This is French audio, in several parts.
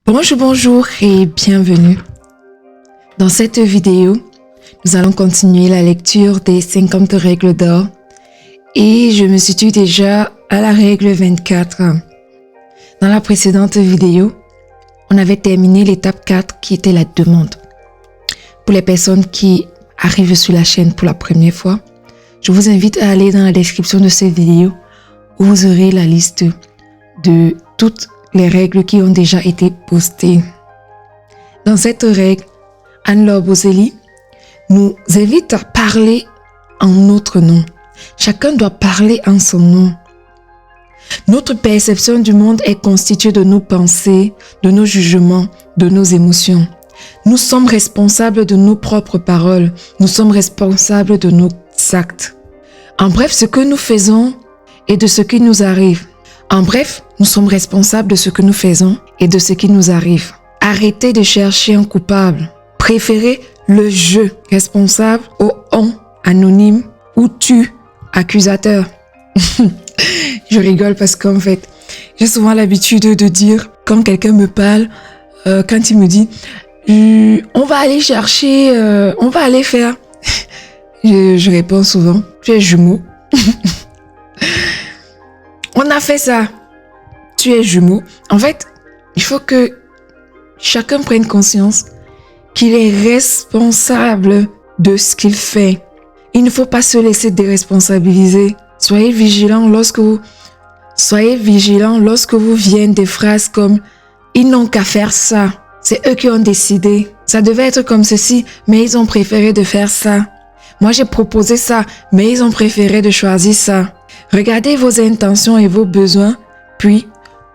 Bonjour et bienvenue. Dans cette vidéo, nous allons continuer la lecture des 50 règles d'or et je me situe déjà à la règle 24. Dans la précédente vidéo, on avait terminé l'étape 4 qui était la demande. Pour les personnes qui arrivent sur la chaîne pour la première fois, je vous invite à aller dans la description de cette vidéo où vous aurez la liste de toutes les règles qui ont déjà été postées. Dans cette règle, Anne-Laure Boselli nous invite à parler en notre nom. Chacun doit parler en son nom. Notre perception du monde est constituée de nos pensées, de nos jugements, de nos émotions. Nous sommes responsables de nos propres paroles. Nous sommes responsables de nos actes. En bref, ce que nous faisons et de ce qui nous arrive. En bref, nous sommes responsables de ce que nous faisons et de ce qui nous arrive. Arrêtez de chercher un coupable. Préférez le je, responsable, au on, anonyme, ou tu, accusateur. Je rigole parce qu'en fait, j'ai souvent l'habitude de dire, quand quelqu'un me parle, quand il me dit, on va aller chercher, on va aller faire. Je réponds souvent, tu es jumeau. On a fait ça. Tu es jumeau. En fait, il faut que chacun prenne conscience qu'il est responsable de ce qu'il fait. Il ne faut pas se laisser déresponsabiliser. Soyez vigilant lorsque vous viennent des phrases comme « Ils n'ont qu'à faire ça. C'est eux qui ont décidé. Ça devait être comme ceci, mais ils ont préféré de faire ça. Moi, j'ai proposé ça, mais ils ont préféré de choisir ça. » Regardez vos intentions et vos besoins, puis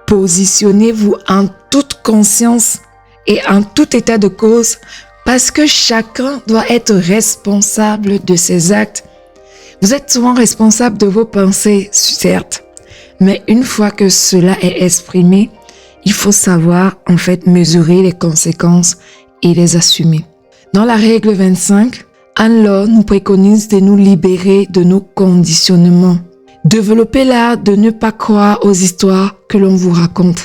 positionnez-vous en toute conscience et en tout état de cause parce que chacun doit être responsable de ses actes. Vous êtes souvent responsable de vos pensées, certes, mais une fois que cela est exprimé, il faut savoir en fait mesurer les conséquences et les assumer. Dans la règle 25, Anne-Laure nous préconise de nous libérer de nos conditionnements. Développez l'art de ne pas croire aux histoires que l'on vous raconte.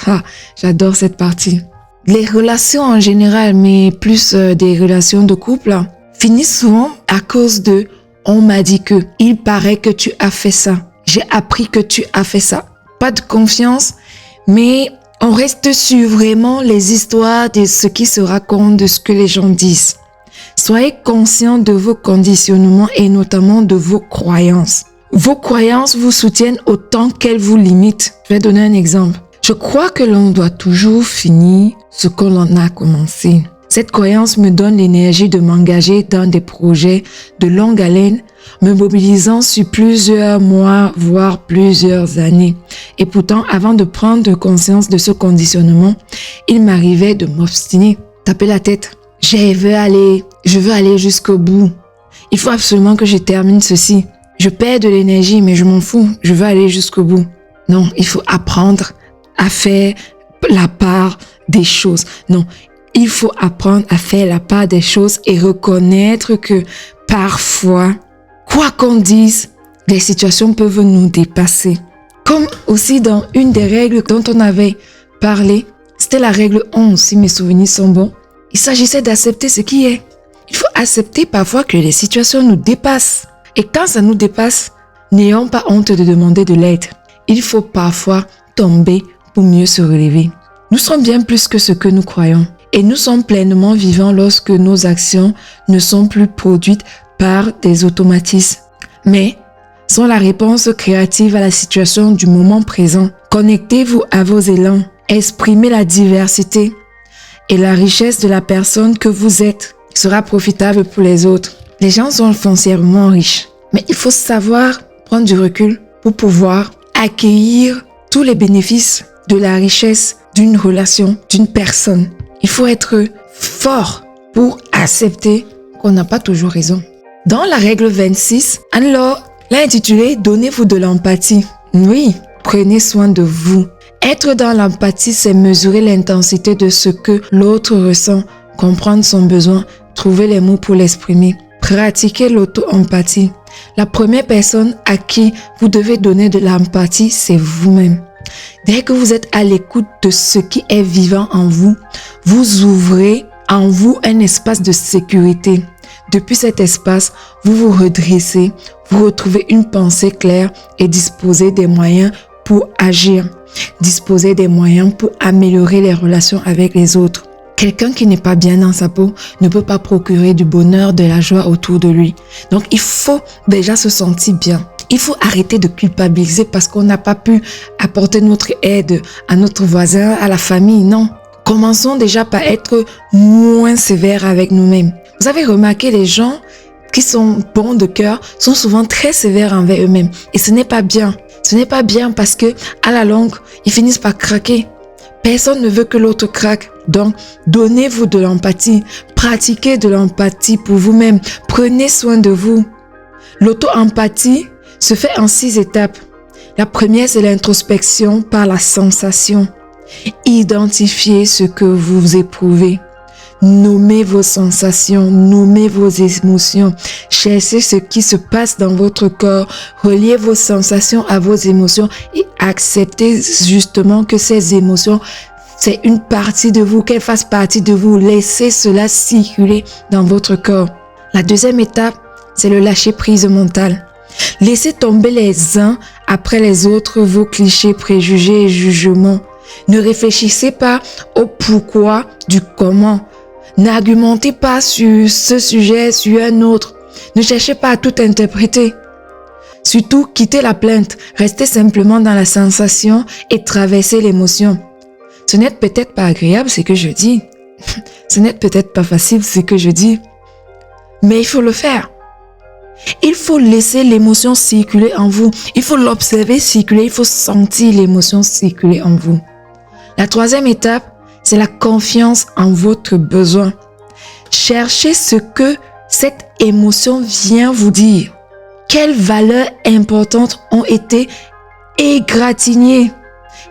J'adore cette partie. Les relations en général, mais plus des relations de couple, finissent souvent à cause de « on m'a dit que »,« il paraît que tu as fait ça »,« j'ai appris que tu as fait ça ». Pas de confiance, mais on reste sur vraiment les histoires de ce qui se raconte, de ce que les gens disent. Soyez conscient de vos conditionnements et notamment de vos croyances. Vos croyances vous soutiennent autant qu'elles vous limitent. Je vais donner un exemple. Je crois que l'on doit toujours finir ce que l'on a commencé. Cette croyance me donne l'énergie de m'engager dans des projets de longue haleine, me mobilisant sur plusieurs mois, voire plusieurs années. Et pourtant, avant de prendre conscience de ce conditionnement, il m'arrivait de m'obstiner, taper la tête. Je veux aller jusqu'au bout. Il faut absolument que je termine ceci. Je perds de l'énergie, mais je m'en fous. Je veux aller jusqu'au bout. Non, il faut apprendre à faire la part des choses. Non, il faut apprendre à faire la part des choses et reconnaître que parfois, quoi qu'on dise, les situations peuvent nous dépasser. Comme aussi dans une des règles dont on avait parlé, c'était la règle 11, si mes souvenirs sont bons. Il s'agissait d'accepter ce qui est. Il faut accepter parfois que les situations nous dépassent. Et quand ça nous dépasse, n'ayons pas honte de demander de l'aide. Il faut parfois tomber pour mieux se relever. Nous sommes bien plus que ce que nous croyons. Et nous sommes pleinement vivants lorsque nos actions ne sont plus produites par des automatismes, mais sont la réponse créative à la situation du moment présent. Connectez-vous à vos élans. Exprimez la diversité et la richesse de la personne que vous êtes sera profitable pour les autres. Les gens sont foncièrement riches, mais il faut savoir prendre du recul pour pouvoir accueillir tous les bénéfices de la richesse d'une relation, d'une personne. Il faut être fort pour accepter qu'on n'a pas toujours raison. Dans la règle 26, Anne-Laure l'a intitulé « Donnez-vous de l'empathie ». Oui, prenez soin de vous. Être dans l'empathie, c'est mesurer l'intensité de ce que l'autre ressent, comprendre son besoin, trouver les mots pour l'exprimer. Pratiquez l'auto-empathie. La première personne à qui vous devez donner de l'empathie, c'est vous-même. Dès que vous êtes à l'écoute de ce qui est vivant en vous, vous ouvrez en vous un espace de sécurité. Depuis cet espace, vous vous redressez, vous retrouvez une pensée claire et disposez des moyens pour agir. Disposez des moyens pour améliorer les relations avec les autres. Quelqu'un qui n'est pas bien dans sa peau ne peut pas procurer du bonheur, de la joie autour de lui. Donc, il faut déjà se sentir bien. Il faut arrêter de culpabiliser parce qu'on n'a pas pu apporter notre aide à notre voisin, à la famille. Non. Commençons déjà par être moins sévères avec nous-mêmes. Vous avez remarqué, les gens qui sont bons de cœur sont souvent très sévères envers eux-mêmes. Et ce n'est pas bien. Ce n'est pas bien parce que, à la longue, ils finissent par craquer. Personne ne veut que l'autre craque. Donc, donnez-vous de l'empathie. Pratiquez de l'empathie pour vous-même. Prenez soin de vous. L'auto-empathie se fait en 6 étapes. La première, c'est l'introspection par la sensation. Identifiez ce que vous éprouvez. Nommez vos sensations, nommez vos émotions. Cherchez ce qui se passe dans votre corps. Reliez vos sensations à vos émotions et acceptez justement que ces émotions, c'est une partie de vous, qu'elles fassent partie de vous. Laissez cela circuler dans votre corps. La deuxième étape, c'est le lâcher-prise mental. Laissez tomber les uns après les autres vos clichés, préjugés et jugements. Ne réfléchissez pas au pourquoi du comment. N'argumentez pas sur ce sujet, sur un autre. Ne cherchez pas à tout interpréter. Surtout, quittez la plainte. Restez simplement dans la sensation et traversez l'émotion. Ce n'est peut-être pas agréable ce que je dis. Ce n'est peut-être pas facile ce que je dis. Mais il faut le faire. Il faut laisser l'émotion circuler en vous. Il faut l'observer circuler. Il faut sentir l'émotion circuler en vous. La troisième étape, c'est la confiance en votre besoin. Cherchez ce que cette émotion vient vous dire. Quelles valeurs importantes ont été égratignées?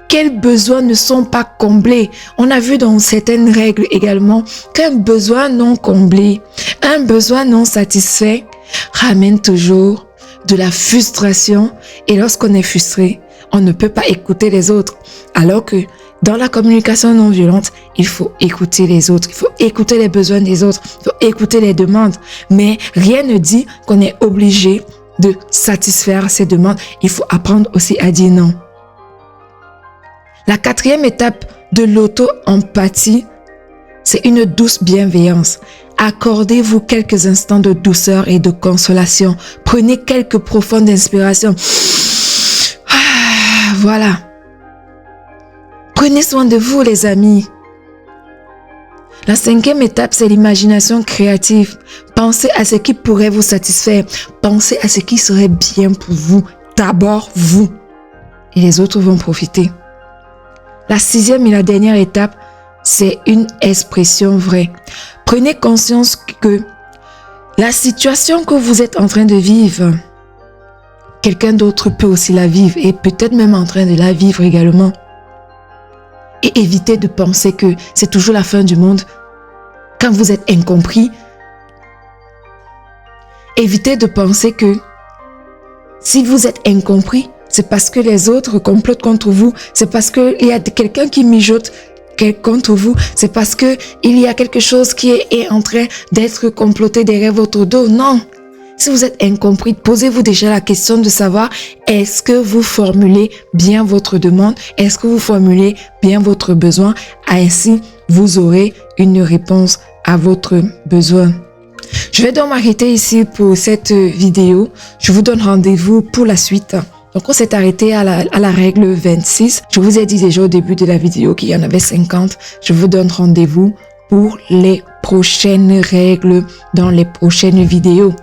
Quels besoins ne sont pas comblés? On a vu dans certaines règles également qu'un besoin non comblé, un besoin non satisfait ramène toujours de la frustration. Et lorsqu'on est frustré, on ne peut pas écouter les autres. Alors que dans la communication non violente, il faut écouter les autres, il faut écouter les besoins des autres, il faut écouter les demandes. Mais rien ne dit qu'on est obligé de satisfaire ces demandes. Il faut apprendre aussi à dire non. La quatrième étape de l'auto-empathie, c'est une douce bienveillance. Accordez-vous quelques instants de douceur et de consolation. Prenez quelques profondes inspirations. Voilà. Prenez soin de vous, les amis. La cinquième étape, c'est l'imagination créative. Pensez à ce qui pourrait vous satisfaire. Pensez à ce qui serait bien pour vous. D'abord, vous. Et les autres vont profiter. La sixième et la dernière étape, c'est une expression vraie. Prenez conscience que la situation que vous êtes en train de vivre, quelqu'un d'autre peut aussi la vivre et peut-être même en train de la vivre également. Et évitez de penser que c'est toujours la fin du monde quand vous êtes incompris. Évitez de penser que si vous êtes incompris, c'est parce que les autres complotent contre vous, c'est parce qu'il y a quelqu'un qui mijote contre vous, c'est parce qu'il y a quelque chose qui est en train d'être comploté derrière votre dos. Non! Si vous êtes incompris, posez-vous déjà la question de savoir est-ce que vous formulez bien votre demande? Est-ce que vous formulez bien votre besoin? Ainsi, vous aurez une réponse à votre besoin. Je vais donc m'arrêter ici pour cette vidéo. Je vous donne rendez-vous pour la suite. Donc, on s'est arrêté à la règle 26. Je vous ai dit déjà au début de la vidéo qu'il y en avait 50. Je vous donne rendez-vous pour les prochaines règles dans les prochaines vidéos.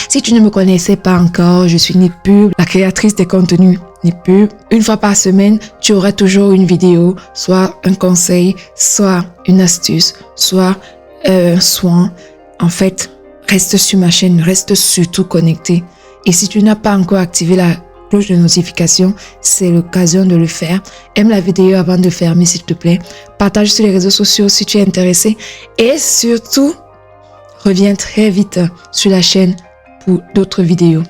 Si tu ne me connaissais pas encore, je suis Nipub, la créatrice des contenus Nipub. Une fois par semaine, tu auras toujours une vidéo, soit un conseil, soit une astuce, soit un soin. En fait, reste sur ma chaîne, reste surtout connecté. Et si tu n'as pas encore activé la cloche de notification, c'est l'occasion de le faire. Aime la vidéo avant de fermer, s'il te plaît. Partage sur les réseaux sociaux si tu es intéressé. Et surtout, reviens très vite sur la chaîne pour d'autres vidéos.